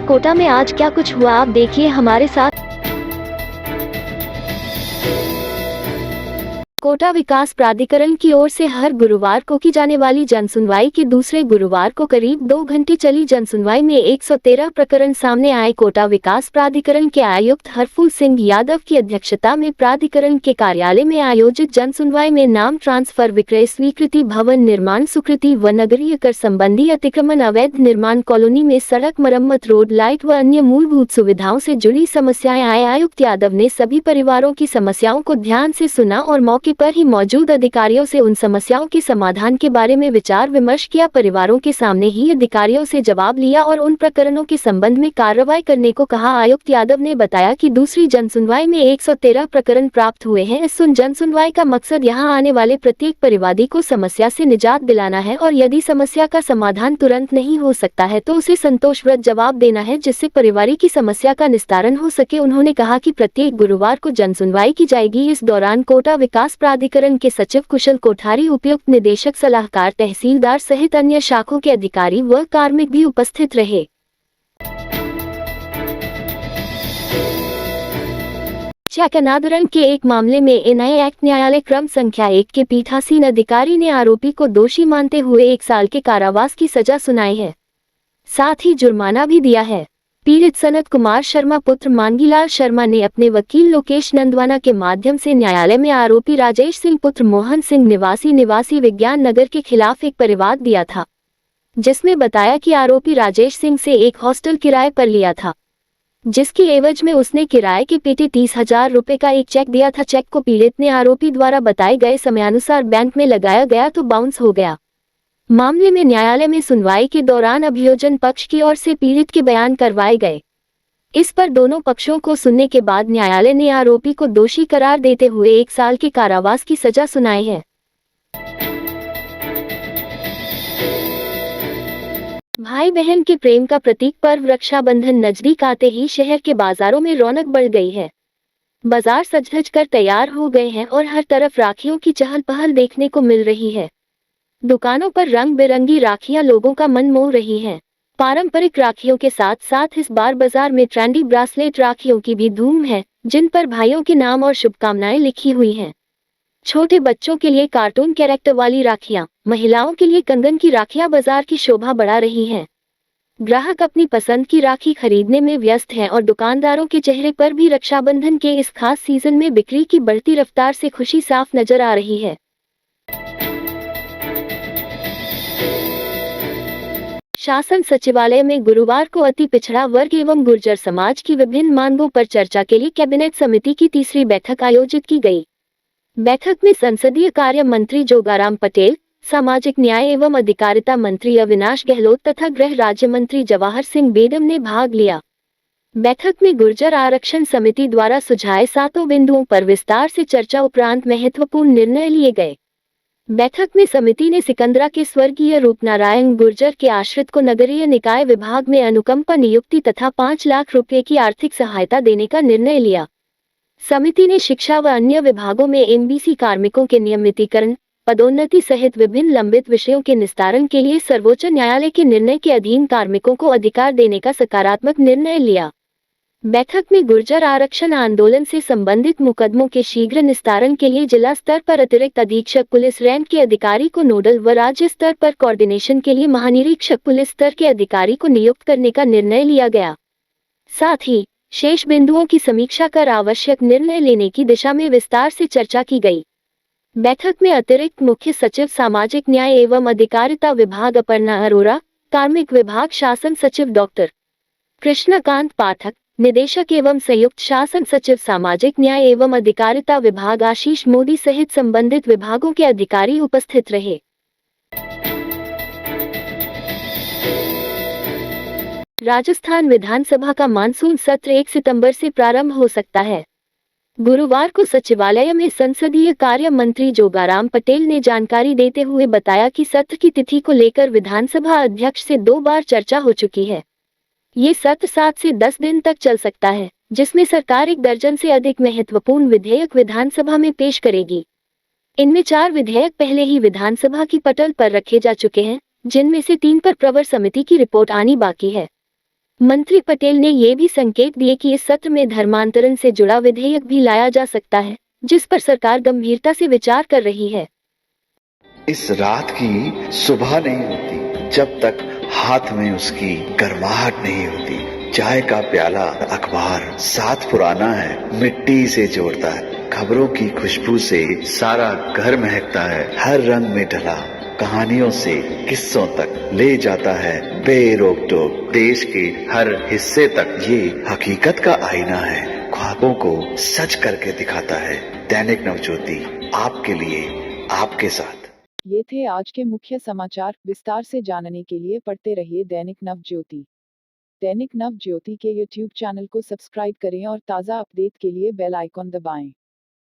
कोटा में आज क्या कुछ हुआ, आप देखिए हमारे साथ। कोटा विकास प्राधिकरण की ओर से हर गुरुवार को की जाने वाली जनसुनवाई के दूसरे गुरुवार को करीब 2 घंटे चली जनसुनवाई में 113 प्रकरण सामने आए। कोटा विकास प्राधिकरण के आयुक्त हरफूल सिंह यादव की अध्यक्षता में प्राधिकरण के कार्यालय में आयोजित जनसुनवाई में नाम ट्रांसफर, विक्रय स्वीकृति, भवन निर्माण स्वीकृति व नगरीय कर संबंधी अतिक्रमण, अवैध निर्माण, कॉलोनी में सड़क मरम्मत, रोड लाइट व अन्य मूलभूत सुविधाओं से जुड़ी समस्याएं आए। आयुक्त यादव ने सभी परिवारों की समस्याओं को ध्यान से सुना और मौके पर ही मौजूद अधिकारियों से उन समस्याओं के समाधान के बारे में विचार विमर्श किया। परिवारों के सामने ही अधिकारियों से जवाब लिया और उन प्रकरणों के संबंध में कार्रवाई करने को कहा। आयुक्त यादव ने बताया कि दूसरी जनसुनवाई में 113 प्रकरण प्राप्त हुए हैं। इस जनसुनवाई का मकसद यहां आने वाले प्रत्येक परिवादी को समस्या से निजात दिलाना है और यदि समस्या का समाधान तुरंत नहीं हो सकता है तो उसे संतोषप्रद जवाब देना है, जिससे परिवारी की समस्या का निस्तारण हो सके। उन्होंने कहा कि प्रत्येक गुरुवार को जनसुनवाई की जाएगी। इस दौरान कोटा विकास प्राधिकरण के सचिव कुशल कोठारी, उपायुक्त, निदेशक, सलाहकार, तहसीलदार सहित अन्य शाखों के अधिकारी व कार्मिक भी उपस्थित रहे। चेक अनादरण के एक मामले में एनआई एक्ट न्यायालय क्रम संख्या 1 के पीठासीन अधिकारी ने आरोपी को दोषी मानते हुए 1 साल के कारावास की सजा सुनाई है, साथ ही जुर्माना भी दिया है। पीड़ित सनत कुमार शर्मा पुत्र मांगीलाल शर्मा ने अपने वकील लोकेश नंदवाना के माध्यम से न्यायालय में आरोपी राजेश सिंह पुत्र मोहन सिंह निवासी विज्ञान नगर के खिलाफ एक परिवाद दिया था, जिसमें बताया कि आरोपी राजेश सिंह से एक हॉस्टल किराए पर लिया था, जिसकी एवज में उसने किराए के पेटे 30,000 रुपए का एक चेक दिया था। चेक को पीड़ित ने आरोपी द्वारा बताए गए समयानुसार बैंक में लगाया गया तो बाउंस हो गया। मामले में न्यायालय में सुनवाई के दौरान अभियोजन पक्ष की ओर से पीड़ित के बयान करवाए गए। इस पर दोनों पक्षों को सुनने के बाद न्यायालय ने आरोपी को दोषी करार देते हुए 1 साल के कारावास की सजा सुनाई है। भाई बहन के प्रेम का प्रतीक पर्व रक्षाबंधन नजदीक आते ही शहर के बाजारों में रौनक बढ़ गई है। बाजार सज-धज कर तैयार हो गए हैं और हर तरफ राखियों की चहल पहल देखने को मिल रही है। दुकानों पर रंग बिरंगी राखियां लोगों का मन मोह रही हैं। पारंपरिक राखियों के साथ साथ इस बार बाजार में ट्रेंडी ब्रासलेट राखियों की भी धूम है, जिन पर भाइयों के नाम और शुभकामनाएं लिखी हुई हैं। छोटे बच्चों के लिए कार्टून कैरेक्टर वाली राखियां, महिलाओं के लिए कंगन की राखियां बाजार की शोभा बढ़ा रही हैं। ग्राहक अपनी पसंद की राखी खरीदने में व्यस्त हैं और दुकानदारों के चेहरे पर भी रक्षाबंधन के इस खास सीजन में बिक्री की बढ़ती रफ्तार से खुशी साफ नजर आ रही है। शासन सचिवालय में गुरुवार को अति पिछड़ा वर्ग एवं गुर्जर समाज की विभिन्न मांगों पर चर्चा के लिए कैबिनेट समिति की तीसरी बैठक आयोजित की गई। बैठक में संसदीय कार्य मंत्री जोगाराम पटेल, सामाजिक न्याय एवं अधिकारिता मंत्री अविनाश गहलोत तथा गृह राज्य मंत्री जवाहर सिंह बेगम ने भाग लिया। बैठक में गुर्जर आरक्षण समिति द्वारा सुझाए 7 बिंदुओं पर विस्तार से चर्चा उपरांत महत्वपूर्ण निर्णय लिए गए। बैठक में समिति ने सिकंदरा के स्वर्गीय रूपनारायण गुर्जर के आश्रित को नगरीय निकाय विभाग में अनुकंपा नियुक्ति तथा 5 लाख रुपए की आर्थिक सहायता देने का निर्णय लिया। समिति ने शिक्षा व अन्य विभागों में एमबीसी कार्मिकों के नियमितीकरण, पदोन्नति सहित विभिन्न लंबित विषयों के निस्तारण के लिए सर्वोच्च न्यायालय के निर्णय के अधीन कार्मिकों को अधिकार देने का सकारात्मक निर्णय लिया। बैठक में गुर्जर आरक्षण आंदोलन से संबंधित मुकदमों के शीघ्र निस्तारण के लिए जिला स्तर पर अतिरिक्त अधीक्षक पुलिस रैंक के अधिकारी को नोडल व राज्य स्तर पर कोऑर्डिनेशन के लिए महानिरीक्षक पुलिस स्तर के अधिकारी को नियुक्त करने का निर्णय लिया गया। साथ ही शेष बिंदुओं की समीक्षा कर आवश्यक निर्णय लेने की दिशा में विस्तार से चर्चा की गई। बैठक में अतिरिक्त मुख्य सचिव सामाजिक न्याय एवं अधिकारिता विभाग अपर्णा अरोरा, कार्मिक विभाग शासन सचिव डॉक्टर कृष्णकांत पाठक, निदेशक एवं संयुक्त शासन सचिव सामाजिक न्याय एवं अधिकारिता विभाग आशीष मोदी सहित संबंधित विभागों के अधिकारी उपस्थित रहे। राजस्थान विधानसभा का मानसून सत्र 1 सितंबर से प्रारंभ हो सकता है। गुरुवार को सचिवालय में संसदीय कार्य मंत्री जोगाराम पटेल ने जानकारी देते हुए बताया कि सत्र की तिथि को लेकर विधानसभा अध्यक्ष से 2 बार चर्चा हो चुकी है। ये सत्र 7 से 10 दिन तक चल सकता है, जिसमें सरकार 1 दर्जन से अधिक महत्वपूर्ण विधेयक विधानसभा में पेश करेगी। इनमें 4 विधेयक पहले ही विधानसभा की पटल पर रखे जा चुके हैं, जिनमें से 3 पर प्रवर समिति की रिपोर्ट आनी बाकी है। मंत्री पटेल ने ये भी संकेत दिए कि इस सत्र में धर्मांतरण से जुड़ा विधेयक भी लाया जा सकता है, जिस पर सरकार गंभीरता से विचार कर रही है। इस रात की सुबह नहीं होती जब तक हाथ में उसकी गर्माहट नहीं होती। चाय का प्याला, अखबार साथ पुराना है, मिट्टी से जोड़ता है। खबरों की खुशबू से सारा घर महकता है। हर रंग में ढला कहानियों से किस्सों तक ले जाता है बेरोक टोक। देश के हर हिस्से तक ये हकीकत का आईना है, ख्वाबों को सच करके दिखाता है। दैनिक नवज्योति, आपके लिए, आपके साथ। ये थे आज के मुख्य समाचार। विस्तार से जानने के लिए पढ़ते रहिए दैनिक नवज्योति। दैनिक नवज्योति के YouTube चैनल को सब्सक्राइब करें और ताज़ा अपडेट के लिए बेल आइकॉन दबाएं।